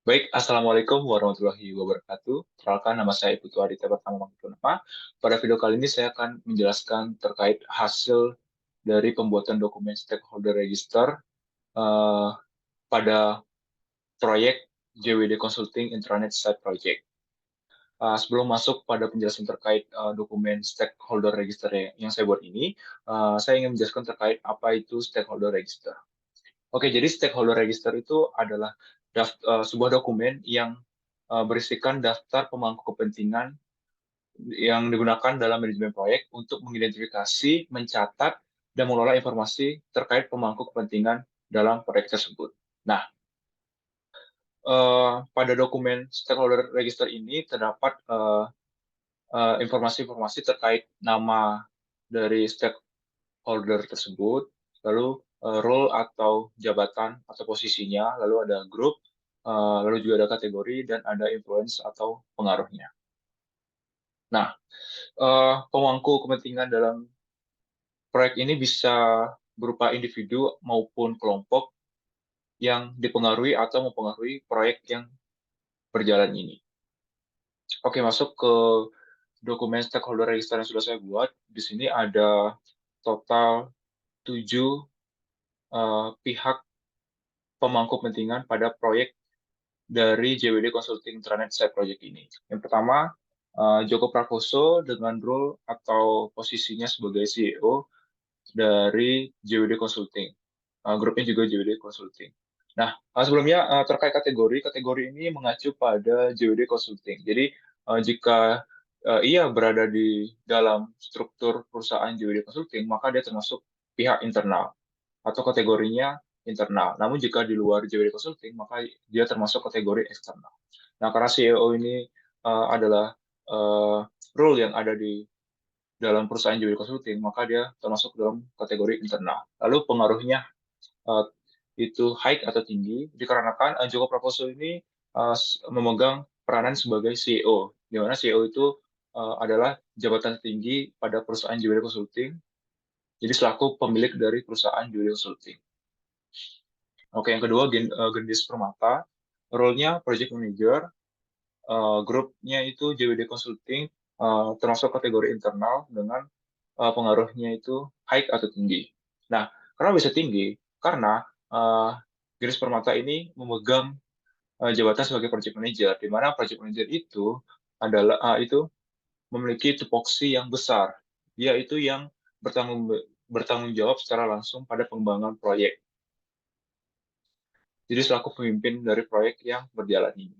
Baik, Assalamualaikum warahmatullahi wabarakatuh. Perkenalkan, nama saya Putu Aditya Pertama Mangkunama. Pada video kali ini saya akan menjelaskan terkait hasil dari pembuatan dokumen stakeholder register eh, pada proyek JWD Consulting Intranet Site Project. Sebelum masuk pada penjelasan terkait dokumen stakeholder register yang saya buat ini, saya ingin menjelaskan terkait apa itu stakeholder register. Oke, jadi stakeholder register itu adalah sebuah dokumen yang berisikan daftar pemangku kepentingan yang digunakan dalam manajemen proyek untuk mengidentifikasi, mencatat, dan mengelola informasi terkait pemangku kepentingan dalam proyek tersebut. Nah, pada dokumen stakeholder register ini terdapat informasi-informasi terkait nama dari stakeholder tersebut, lalu role atau jabatan atau posisinya, lalu ada grup, lalu juga ada kategori, dan ada influence atau pengaruhnya. Nah, pemangku kepentingan dalam proyek ini bisa berupa individu maupun kelompok yang dipengaruhi atau mempengaruhi proyek yang berjalan ini. Oke, masuk ke dokumen stakeholder register yang sudah saya buat. Di sini ada total 7 pihak pemangku kepentingan pada proyek dari JWD Consulting Intranet Site Project ini. Yang pertama, Joko Prakoso dengan role atau posisinya sebagai CEO dari JWD Consulting. Grupnya juga JWD Consulting. Nah, sebelumnya terkait kategori ini mengacu pada JWD Consulting. Jadi, jika ia berada di dalam struktur perusahaan JWD Consulting, maka dia termasuk pihak internal atau kategorinya internal. Namun jika di luar JWD Consulting, maka dia termasuk kategori eksternal. Nah, karena CEO ini adalah role yang ada di dalam perusahaan JWD Consulting, maka dia termasuk dalam kategori internal. Lalu pengaruhnya uh, itu high atau tinggi, dikarenakan Joko Prakoso ini memegang peranan sebagai CEO, di mana CEO itu adalah jabatan tinggi pada perusahaan JWD Consulting, jadi selaku pemilik dari perusahaan JWD Consulting. Oke, yang kedua, Gendis Permata, role-nya Project Manager, grupnya itu JWD Consulting, termasuk kategori internal dengan pengaruhnya itu high atau tinggi. Nah, kenapa bisa tinggi? Karena Gendis Permata ini memegang jabatan sebagai Project Manager, di mana Project Manager itu adalah itu memiliki tupoksi yang besar. Dia itu yang bertanggung jawab secara langsung pada pengembangan proyek. Jadi selaku pemimpin dari proyek yang berjalan ini.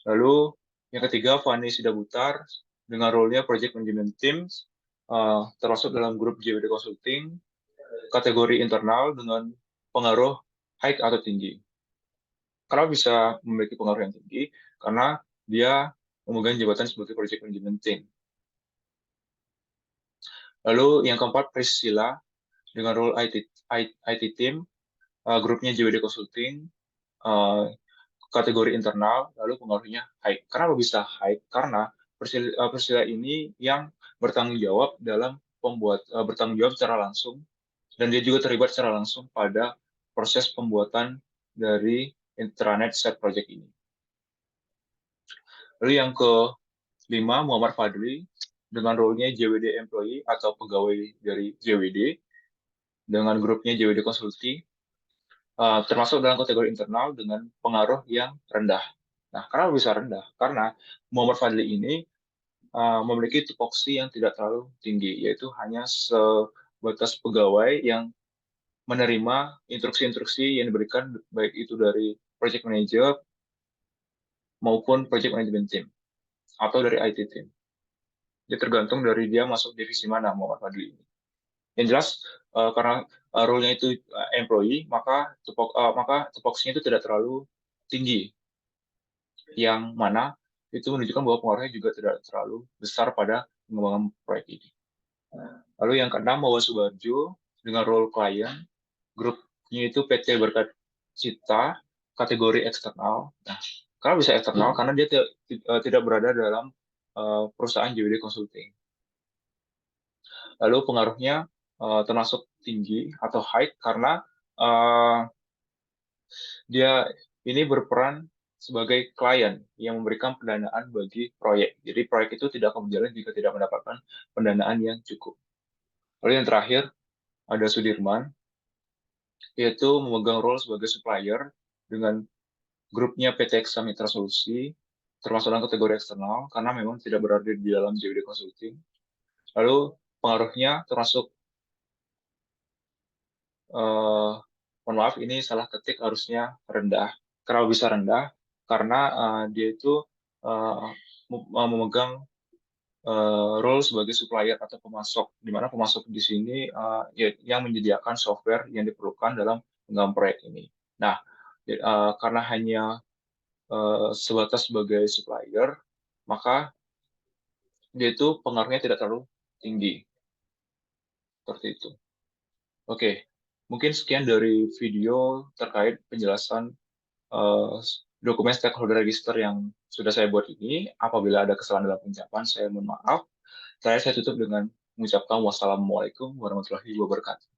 Lalu yang ketiga, Fani Sidabutar dengan role-nya Project Management Team, termasuk dalam grup JWD Consulting, kategori internal dengan pengaruh high atau tinggi. Kenapa bisa memiliki pengaruh yang tinggi? Karena dia memegang jabatan sebagai Project Management Team. Lalu yang keempat, Priscilla dengan role IT Team, grupnya JWD Consulting, uh, kategori internal, lalu pengaruhnya high. Kenapa bisa high? Karena Persila ini yang bertanggung jawab dalam bertanggung jawab secara langsung, dan dia juga terlibat secara langsung pada proses pembuatan dari intranet set project ini. Lalu yang kelima, Muhammad Fadli dengan role-nya JWD Employee atau pegawai dari JWD dengan grupnya JWD Consulting, termasuk dalam kategori internal dengan pengaruh yang rendah. Nah, kenapa bisa rendah? Karena Muhammad Fadli ini memiliki tupoksi yang tidak terlalu tinggi, yaitu hanya sebatas pegawai yang menerima instruksi-instruksi yang diberikan baik itu dari project manager maupun project management team atau dari IT team. Jadi tergantung dari dia masuk divisi mana Muhammad Fadli ini. Yang jelas karena role-nya itu employee, maka tupoksinya itu tidak terlalu tinggi, yang mana itu menunjukkan bahwa pengaruhnya juga tidak terlalu besar pada pengembangan proyek ini. Lalu yang keenam, Wawan Subarjo dengan role klien, grupnya itu PT Berkat Cita, kategori eksternal. Nah, karena bisa eksternal, karena dia tidak berada dalam perusahaan JWD Consulting. Lalu pengaruhnya termasuk tinggi atau high karena uh, dia ini berperan sebagai klien yang memberikan pendanaan bagi proyek. Jadi proyek itu tidak akan berjalan jika tidak mendapatkan pendanaan yang cukup. Lalu yang terakhir ada Sudirman, yaitu memegang role sebagai supplier dengan grupnya PT Eksa Mitra Solusi, termasuk dalam kategori eksternal, karena memang tidak berada di dalam JWD Consulting. Lalu pengaruhnya termasuk, eh, mohon maaf, ini salah ketik, harusnya rendah. Kenapa bisa rendah? Karena dia itu eh, memegang role sebagai supplier atau pemasok, di mana pemasok di sini yang menyediakan software yang diperlukan dalam pengembangan proyek ini. Nah, karena hanya sebatas sebagai supplier, maka dia itu pengaruhnya tidak terlalu tinggi, seperti itu. Oke, mungkin sekian dari video terkait penjelasan eh, dokumen stakeholder register yang sudah saya buat ini. Apabila ada kesalahan dalam pengucapan, saya mohon maaf. Saya tutup dengan mengucapkan wassalamualaikum warahmatullahi wabarakatuh.